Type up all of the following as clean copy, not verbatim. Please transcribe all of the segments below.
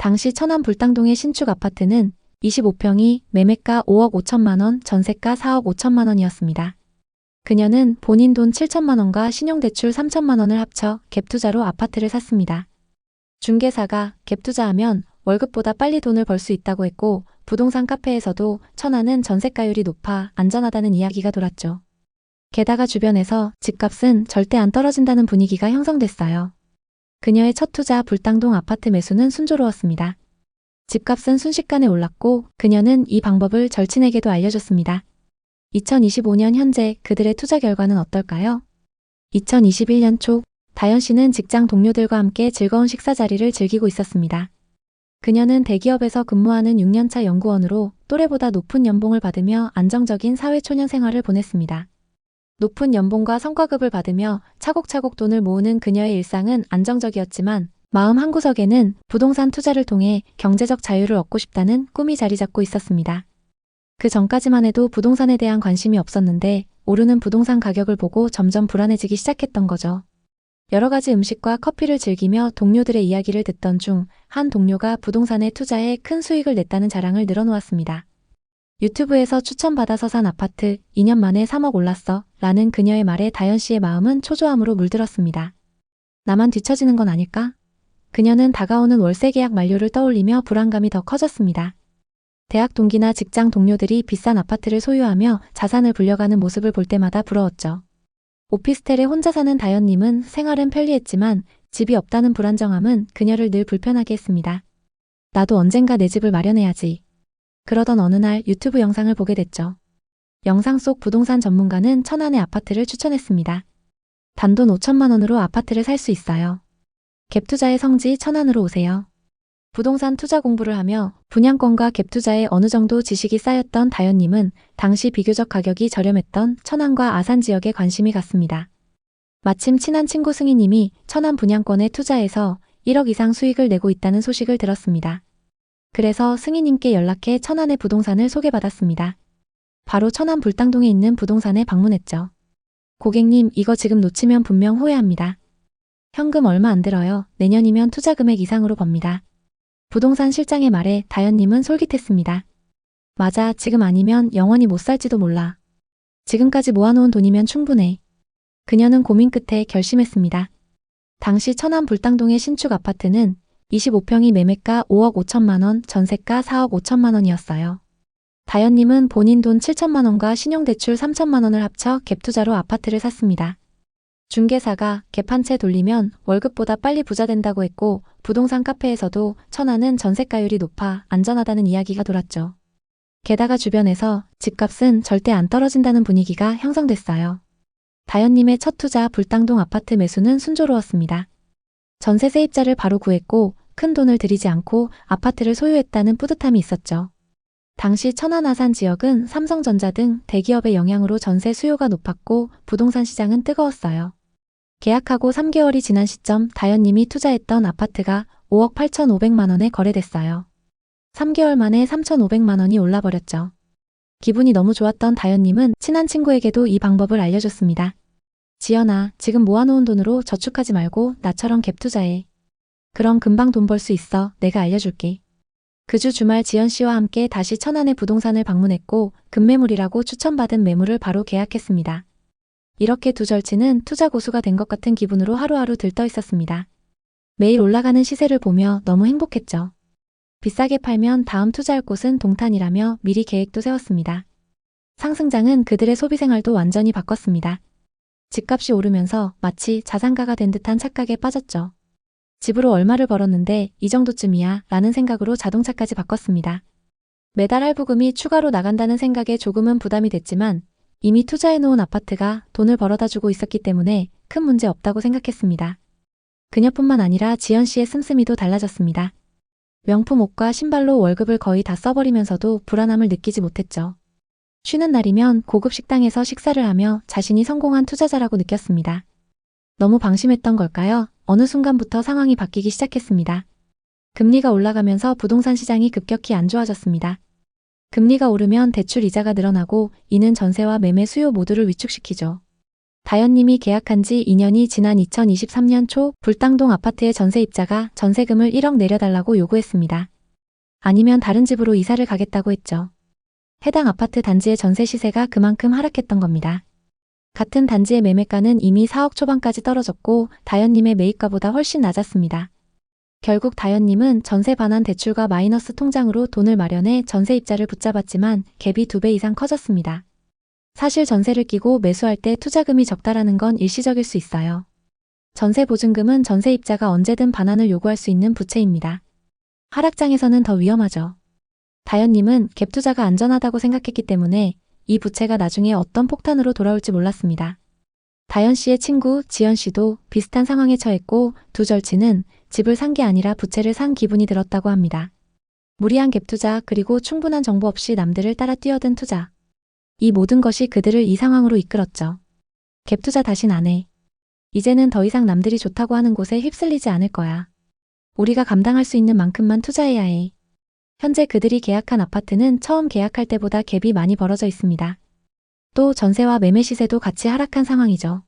당시 천안 불당동의 신축 아파트는 25평이 매매가 5억 5천만 원, 전세가 4억 5천만 원이었습니다. 그녀는 본인 돈 7천만 원과 신용대출 3천만 원을 합쳐 갭투자로 아파트를 샀습니다. 중개사가 갭투자하면 월급보다 빨리 돈을 벌 수 있다고 했고 부동산 카페에서도 천안은 전세가율이 높아 안전하다는 이야기가 돌았죠. 게다가 주변에서 집값은 절대 안 떨어진다는 분위기가 형성됐어요. 그녀의 첫 투자 불당동 아파트 매수는 순조로웠습니다. 집값은 순식간에 올랐고 그녀는 이 방법을 절친에게도 알려줬습니다. 2025년 현재 그들의 투자 결과는 어떨까요? 2021년 초 다현 씨는 직장 동료들과 함께 즐거운 식사 자리를 즐기고 있었습니다. 그녀는 대기업에서 근무하는 6년차 연구원으로 또래보다 높은 연봉을 받으며 안정적인 사회초년 생활을 보냈습니다. 높은 연봉과 성과급을 받으며 차곡차곡 돈을 모으는 그녀의 일상은 안정적이었지만 마음 한구석에는 부동산 투자를 통해 경제적 자유를 얻고 싶다는 꿈이 자리 잡고 있었습니다. 그 전까지만 해도 부동산에 대한 관심이 없었는데 오르는 부동산 가격을 보고 점점 불안해지기 시작했던 거죠. 여러 가지 음식과 커피를 즐기며 동료들의 이야기를 듣던 중 한 동료가 부동산에 투자해 큰 수익을 냈다는 자랑을 늘어놓았습니다. 유튜브에서 추천받아서 산 아파트 2년 만에 3억 올랐어 라는 그녀의 말에 다현 씨의 마음은 초조함으로 물들었습니다. 나만 뒤처지는 건 아닐까? 그녀는 다가오는 월세 계약 만료를 떠올리며 불안감이 더 커졌습니다. 대학 동기나 직장 동료들이 비싼 아파트를 소유하며 자산을 불려가는 모습을 볼 때마다 부러웠죠. 오피스텔에 혼자 사는 다현님은 생활은 편리했지만 집이 없다는 불안정함은 그녀를 늘 불편하게 했습니다. 나도 언젠가 내 집을 마련해야지. 그러던 어느 날 유튜브 영상을 보게 됐죠. 영상 속 부동산 전문가는 천안의 아파트를 추천했습니다. 단돈 5천만 원으로 아파트를 살 수 있어요. 갭투자의 성지 천안으로 오세요. 부동산 투자 공부를 하며 분양권과 갭투자에 어느 정도 지식이 쌓였던 다현님은 당시 비교적 가격이 저렴했던 천안과 아산 지역에 관심이 갔습니다. 마침 친한 친구 승희님이 천안 분양권에 투자해서 1억 이상 수익을 내고 있다는 소식을 들었습니다. 그래서 승희님께 연락해 천안의 부동산을 소개받았습니다. 바로 천안 불당동에 있는 부동산에 방문했죠. 고객님, 이거 지금 놓치면 분명 후회합니다. 현금 얼마 안 들어요. 내년이면 투자 금액 이상으로 법니다. 부동산 실장의 말에 다현님은 솔깃했습니다. 맞아, 지금 아니면 영원히 못 살지도 몰라. 지금까지 모아놓은 돈이면 충분해. 그녀는 고민 끝에 결심했습니다. 당시 천안 불당동의 신축 아파트는 25평이 매매가 5억 5천만 원, 전세가 4억 5천만 원이었어요. 다현님은 본인 돈 7천만 원과 신용대출 3천만 원을 합쳐 갭투자로 아파트를 샀습니다. 중개사가 갭 한 채 돌리면 월급보다 빨리 부자 된다고 했고 부동산 카페에서도 천안은 전세가율이 높아 안전하다는 이야기가 돌았죠. 게다가 주변에서 집값은 절대 안 떨어진다는 분위기가 형성됐어요. 다현님의 첫 투자 불당동 아파트 매수는 순조로웠습니다. 전세 세입자를 바로 구했고 큰 돈을 들이지 않고 아파트를 소유했다는 뿌듯함이 있었죠. 당시 천안 아산 지역은 삼성전자 등 대기업의 영향으로 전세 수요가 높았고 부동산 시장은 뜨거웠어요. 계약하고 3개월이 지난 시점 다현님이 투자했던 아파트가 5억 8,500만 원에 거래됐어요. 3개월 만에 3,500만 원이 올라버렸죠. 기분이 너무 좋았던 다현님은 친한 친구에게도 이 방법을 알려줬습니다. 지연아, 지금 모아놓은 돈으로 저축하지 말고 나처럼 갭 투자해. 그럼 금방 돈 벌 수 있어. 내가 알려줄게. 그 주 주말 지연 씨와 함께 다시 천안의 부동산을 방문했고 급매물이라고 추천받은 매물을 바로 계약했습니다. 이렇게 두 절친은 투자 고수가 된 것 같은 기분으로 하루하루 들떠 있었습니다. 매일 올라가는 시세를 보며 너무 행복했죠. 비싸게 팔면 다음 투자할 곳은 동탄이라며 미리 계획도 세웠습니다. 상승장은 그들의 소비생활도 완전히 바꿨습니다. 집값이 오르면서 마치 자산가가 된 듯한 착각에 빠졌죠. 집으로 얼마를 벌었는데 이 정도쯤이야 라는 생각으로 자동차까지 바꿨습니다. 매달 할부금이 추가로 나간다는 생각에 조금은 부담이 됐지만 이미 투자해놓은 아파트가 돈을 벌어다 주고 있었기 때문에 큰 문제 없다고 생각했습니다. 그녀뿐만 아니라 지연 씨의 씀씀이도 달라졌습니다. 명품 옷과 신발로 월급을 거의 다 써버리면서도 불안함을 느끼지 못했죠. 쉬는 날이면 고급 식당에서 식사를 하며 자신이 성공한 투자자라고 느꼈습니다. 너무 방심했던 걸까요? 어느 순간부터 상황이 바뀌기 시작했습니다. 금리가 올라가면서 부동산 시장이 급격히 안 좋아졌습니다. 금리가 오르면 대출 이자가 늘어나고 이는 전세와 매매 수요 모두를 위축시키죠. 다현님이 계약한 지 2년이 지난 2023년 초 불당동 아파트의 전세입자가 전세금을 1억 내려달라고 요구했습니다. 아니면 다른 집으로 이사를 가겠다고 했죠. 해당 아파트 단지의 전세 시세가 그만큼 하락했던 겁니다. 같은 단지의 매매가는 이미 4억 초반까지 떨어졌고 다현님의 매입가보다 훨씬 낮았습니다. 결국 다현님은 전세 반환 대출과 마이너스 통장으로 돈을 마련해 전세입자를 붙잡았지만 갭이 2배 이상 커졌습니다. 사실 전세를 끼고 매수할 때 투자금이 적다라는 건 일시적일 수 있어요. 전세 보증금은 전세입자가 언제든 반환을 요구할 수 있는 부채입니다. 하락장에서는 더 위험하죠. 다현님은 갭 투자가 안전하다고 생각했기 때문에 이 부채가 나중에 어떤 폭탄으로 돌아올지 몰랐습니다. 다현 씨의 친구 지연 씨도 비슷한 상황에 처했고 두 절친은 집을 산 게 아니라 부채를 산 기분이 들었다고 합니다. 무리한 갭 투자 그리고 충분한 정보 없이 남들을 따라 뛰어든 투자. 이 모든 것이 그들을 이 상황으로 이끌었죠. 갭 투자 다신 안 해. 이제는 더 이상 남들이 좋다고 하는 곳에 휩쓸리지 않을 거야. 우리가 감당할 수 있는 만큼만 투자해야 해. 현재 그들이 계약한 아파트는 처음 계약할 때보다 갭이 많이 벌어져 있습니다. 또 전세와 매매 시세도 같이 하락한 상황이죠.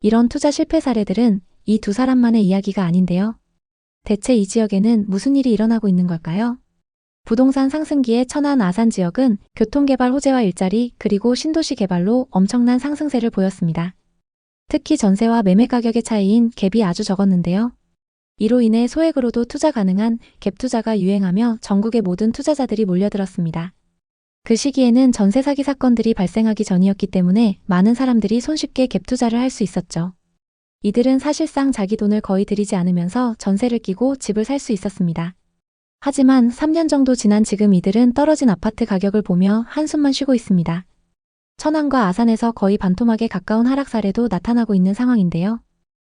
이런 투자 실패 사례들은 이 두 사람만의 이야기가 아닌데요. 대체 이 지역에는 무슨 일이 일어나고 있는 걸까요? 부동산 상승기의 천안 아산 지역은 교통개발 호재와 일자리 그리고 신도시 개발로 엄청난 상승세를 보였습니다. 특히 전세와 매매 가격의 차이인 갭이 아주 적었는데요. 이로 인해 소액으로도 투자 가능한 갭 투자가 유행하며 전국의 모든 투자자들이 몰려들었습니다. 그 시기에는 전세 사기 사건들이 발생하기 전이었기 때문에 많은 사람들이 손쉽게 갭 투자를 할 수 있었죠. 이들은 사실상 자기 돈을 거의 들이지 않으면서 전세를 끼고 집을 살 수 있었습니다. 하지만 3년 정도 지난 지금 이들은 떨어진 아파트 가격을 보며 한숨만 쉬고 있습니다. 천안과 아산에서 거의 반토막에 가까운 하락 사례도 나타나고 있는 상황인데요.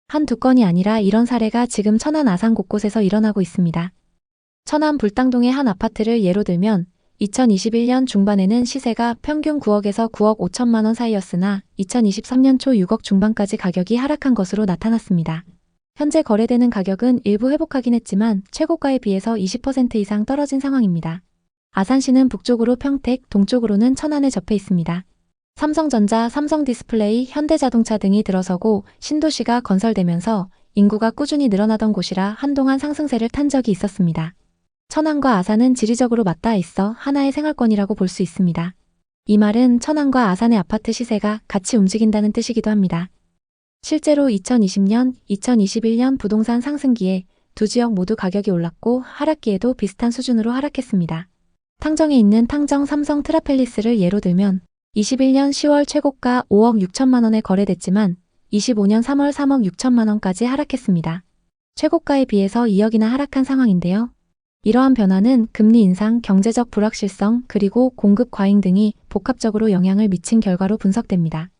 한두 건이 아니라 이런 사례가 지금 천안 아산 곳곳에서 일어나고 있습니다. 천안 불당동의 한 아파트를 예로 들면 2021년 중반에는 시세가 평균 9억에서 9억 5천만 원 사이였으나 2023년 초 6억 중반까지 가격이 하락한 것으로 나타났습니다. 현재 거래되는 가격은 일부 회복하긴 했지만 최고가에 비해서 20% 이상 떨어진 상황입니다. 아산시는 북쪽으로 평택, 동쪽으로는 천안에 접해 있습니다. 삼성전자, 삼성디스플레이, 현대자동차 등이 들어서고 신도시가 건설되면서 인구가 꾸준히 늘어나던 곳이라 한동안 상승세를 탄 적이 있었습니다. 천안과 아산은 지리적으로 맞닿아 있어 하나의 생활권이라고 볼 수 있습니다. 이 말은 천안과 아산의 아파트 시세가 같이 움직인다는 뜻이기도 합니다. 실제로 2020년, 2021년 부동산 상승기에 두 지역 모두 가격이 올랐고 하락기에도 비슷한 수준으로 하락했습니다. 탕정에 있는 탕정 삼성 트라펠리스를 예로 들면 21년 10월 최고가 5억 6천만 원에 거래됐지만 25년 3월 3억 6천만 원까지 하락했습니다. 최고가에 비해서 2억이나 하락한 상황인데요. 이러한 변화는 금리 인상, 경제적 불확실성, 그리고 공급 과잉 등이 복합적으로 영향을 미친 결과로 분석됩니다.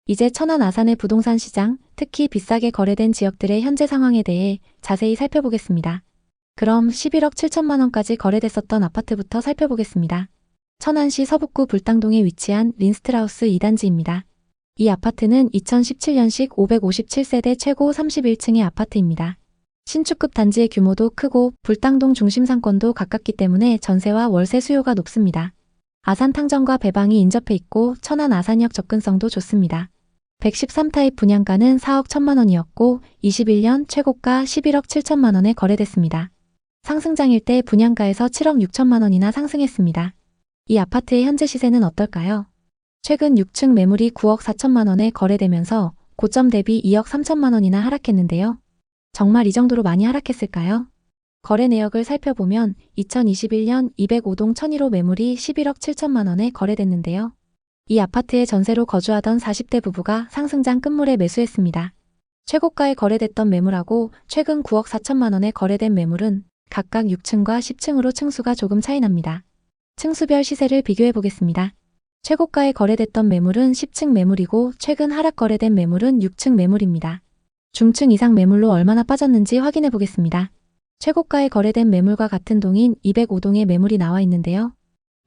이제 천안 아산의 부동산 시장, 특히 비싸게 거래된 지역들의 현재 상황에 대해 자세히 살펴보겠습니다. 그럼 11억 7천만 원까지 거래됐었던 아파트부터 살펴보겠습니다. 천안시 서북구 불당동에 위치한 린스트라우스 2단지입니다. 이 아파트는 2017년식 557세대 최고 31층의 아파트입니다. 신축급 단지의 규모도 크고 불당동 중심 상권도 가깝기 때문에 전세와 월세 수요가 높습니다. 아산 탕정과 배방이 인접해 있고 천안 아산역 접근성도 좋습니다. 113타입 분양가는 4억 1천만 원이었고 21년 최고가 11억 7천만 원에 거래됐습니다. 상승장일 때 분양가에서 7억 6천만 원이나 상승했습니다. 이 아파트의 현재 시세는 어떨까요? 최근 6층 매물이 9억 4천만 원에 거래되면서 고점 대비 2억 3천만 원이나 하락했는데요. 정말 이 정도로 많이 하락했을까요? 거래 내역을 살펴보면 2021년 205동 1001호 매물이 11억 7천만 원에 거래됐는데요. 이 아파트에 전세로 거주하던 40대 부부가 상승장 끝물에 매수했습니다. 최고가에 거래됐던 매물하고 최근 9억 4천만 원에 거래된 매물은 각각 6층과 10층으로 층수가 조금 차이 납니다. 층수별 시세를 비교해 보겠습니다. 최고가에 거래됐던 매물은 10층 매물이고 최근 하락 거래된 매물은 6층 매물입니다. 중층 이상 매물로 얼마나 빠졌는지 확인해 보겠습니다. 최고가에 거래된 매물과 같은 동인 205동의 매물이 나와 있는데요.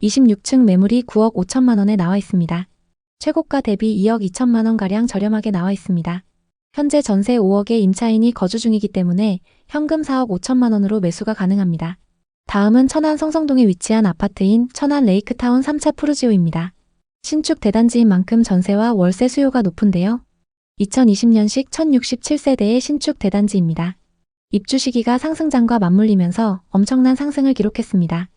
26층 매물이 9억 5천만 원에 나와 있습니다. 최고가 대비 2억 2천만 원가량 저렴하게 나와 있습니다. 현재 전세 5억의 임차인이 거주 중이기 때문에 현금 4억 5천만 원으로 매수가 가능합니다. 다음은 천안 성성동에 위치한 아파트인 천안 레이크타운 3차 푸르지오입니다. 신축 대단지인 만큼 전세와 월세 수요가 높은데요. 2020년식 1067세대의 신축 대단지입니다. 입주 시기가 상승장과 맞물리면서 엄청난 상승을 기록했습니다.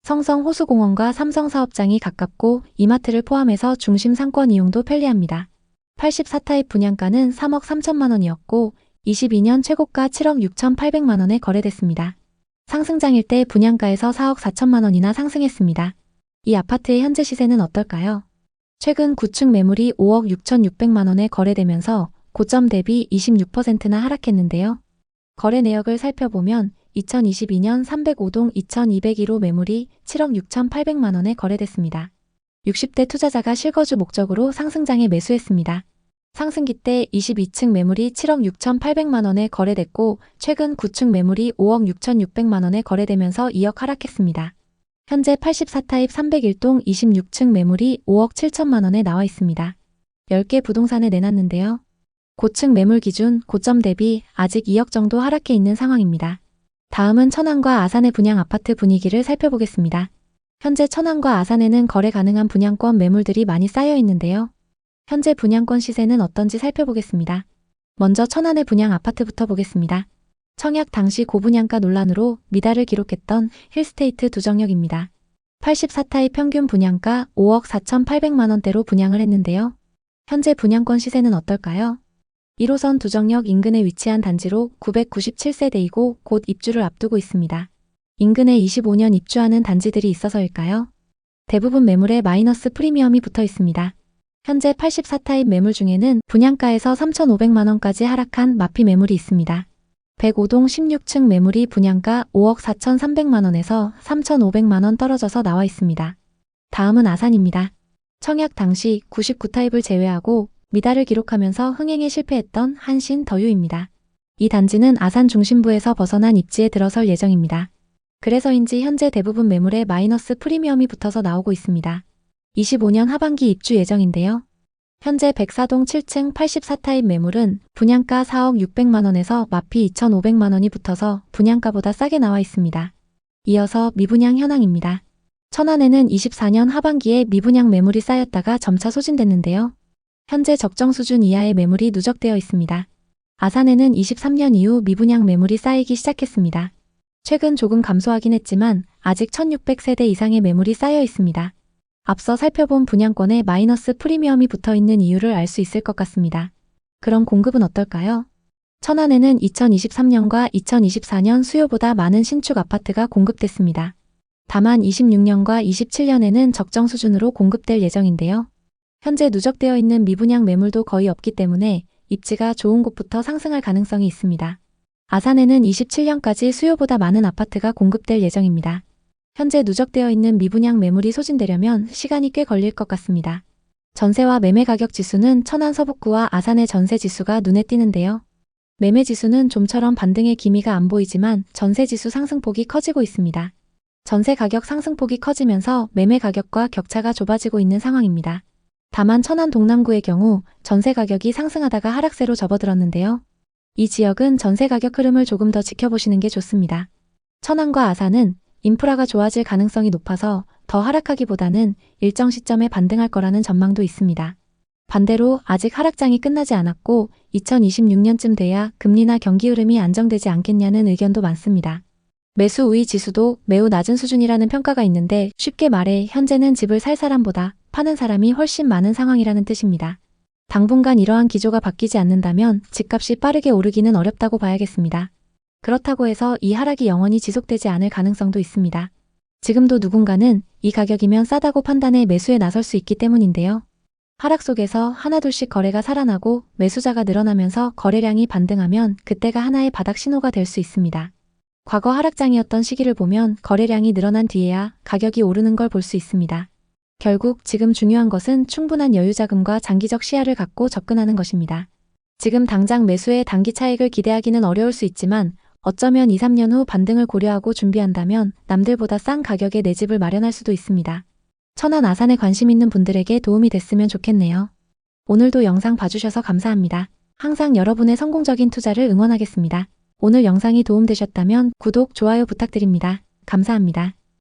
성성 호수공원과 삼성 사업장이 가깝고 이마트를 포함해서 중심 상권 이용도 편리합니다. 84타입 분양가는 3억 3천만 원이었고 22년 최고가 7억 6,800만 원에 거래됐습니다. 상승장일 때 분양가에서 4억 4천만 원이나 상승했습니다. 이 아파트의 현재 시세는 어떨까요? 최근 구축 매물이 5억 6,600만 원에 거래되면서 고점 대비 26%나 하락했는데요. 거래 내역을 살펴보면 2022년 305동 2201호 매물이 7억 6,800만 원에 거래됐습니다. 60대 투자자가 실거주 목적으로 상승장에 매수했습니다. 상승기 때 22층 매물이 7억 6,800만 원에 거래됐고 최근 구축 매물이 5억 6,600만 원에 거래되면서 2억 하락했습니다. 현재 84타입 301동 26층 매물이 5억 7천만 원에 나와 있습니다. 10개 부동산에 내놨는데요. 고층 매물 기준 고점 대비 아직 2억 정도 하락해 있는 상황입니다. 다음은 천안과 아산의 분양 아파트 분위기를 살펴보겠습니다. 현재 천안과 아산에는 거래 가능한 분양권 매물들이 많이 쌓여 있는데요. 현재 분양권 시세는 어떤지 살펴보겠습니다. 먼저 천안의 분양 아파트부터 보겠습니다. 청약 당시 고분양가 논란으로 미달을 기록했던 힐스테이트 두정역입니다. 84타입 평균 분양가 5억 4,800만 원대로 분양을 했는데요. 현재 분양권 시세는 어떨까요? 1호선 두정역 인근에 위치한 단지로 997세대이고 곧 입주를 앞두고 있습니다. 인근에 25년 입주하는 단지들이 있어서일까요? 대부분 매물에 마이너스 프리미엄이 붙어 있습니다. 현재 84타입 매물 중에는 분양가에서 3,500만 원까지 하락한 마피 매물이 있습니다. 105동 16층 매물이 분양가 5억 4,300만 원에서 3,500만 원 떨어져서 나와 있습니다. 다음은 아산입니다. 청약 당시 99타입을 제외하고 미달을 기록하면서 흥행에 실패했던 한신 더유입니다. 이 단지는 아산 중심부에서 벗어난 입지에 들어설 예정입니다. 그래서인지 현재 대부분 매물에 마이너스 프리미엄이 붙어서 나오고 있습니다. 25년 하반기 입주 예정인데요. 현재 104동 7층 84타입 매물은 분양가 4억 600만 원에서 마피 2,500만 원이 붙어서 분양가보다 싸게 나와 있습니다. 이어서 미분양 현황입니다. 천안에는 24년 하반기에 미분양 매물이 쌓였다가 점차 소진됐는데요. 현재 적정 수준 이하의 매물이 누적되어 있습니다. 아산에는 23년 이후 미분양 매물이 쌓이기 시작했습니다. 최근 조금 감소하긴 했지만 아직 1,600세대 이상의 매물이 쌓여 있습니다. 앞서 살펴본 분양권에 마이너스 프리미엄이 붙어 있는 이유를 알 수 있을 것 같습니다. 그럼 공급은 어떨까요? 천안에는 2023년과 2024년 수요보다 많은 신축 아파트가 공급됐습니다. 다만 26년과 27년에는 적정 수준으로 공급될 예정인데요. 현재 누적되어 있는 미분양 매물도 거의 없기 때문에 입지가 좋은 곳부터 상승할 가능성이 있습니다. 아산에는 27년까지 수요보다 많은 아파트가 공급될 예정입니다. 현재 누적되어 있는 미분양 매물이 소진되려면 시간이 꽤 걸릴 것 같습니다. 전세와 매매 가격 지수는 천안 서북구와 아산의 전세 지수가 눈에 띄는데요. 매매 지수는 좀처럼 반등의 기미가 안 보이지만 전세 지수 상승폭이 커지고 있습니다. 전세 가격 상승폭이 커지면서 매매 가격과 격차가 좁아지고 있는 상황입니다. 다만 천안 동남구의 경우 전세 가격이 상승하다가 하락세로 접어들었는데요. 이 지역은 전세 가격 흐름을 조금 더 지켜보시는 게 좋습니다. 천안과 아산은 인프라가 좋아질 가능성이 높아서 더 하락하기보다는 일정 시점에 반등할 거라는 전망도 있습니다. 반대로 아직 하락장이 끝나지 않았고 2026년쯤 돼야 금리나 경기 흐름이 안정되지 않겠냐는 의견도 많습니다. 매수 우위 지수도 매우 낮은 수준이라는 평가가 있는데 쉽게 말해 현재는 집을 살 사람보다 파는 사람이 훨씬 많은 상황이라는 뜻입니다. 당분간 이러한 기조가 바뀌지 않는다면 집값이 빠르게 오르기는 어렵다고 봐야겠습니다. 그렇다고 해서 이 하락이 영원히 지속되지 않을 가능성도 있습니다. 지금도 누군가는 이 가격이면 싸다고 판단해 매수에 나설 수 있기 때문인데요. 하락 속에서 하나둘씩 거래가 살아나고 매수자가 늘어나면서 거래량이 반등하면 그때가 하나의 바닥 신호가 될 수 있습니다. 과거 하락장이었던 시기를 보면 거래량이 늘어난 뒤에야 가격이 오르는 걸 볼 수 있습니다. 결국 지금 중요한 것은 충분한 여유자금과 장기적 시야를 갖고 접근하는 것입니다. 지금 당장 매수에 단기 차익을 기대하기는 어려울 수 있지만 어쩌면 2, 3년 후 반등을 고려하고 준비한다면 남들보다 싼 가격에 내 집을 마련할 수도 있습니다. 천안 아산에 관심 있는 분들에게 도움이 됐으면 좋겠네요. 오늘도 영상 봐주셔서 감사합니다. 항상 여러분의 성공적인 투자를 응원하겠습니다. 오늘 영상이 도움되셨다면 구독, 좋아요 부탁드립니다. 감사합니다.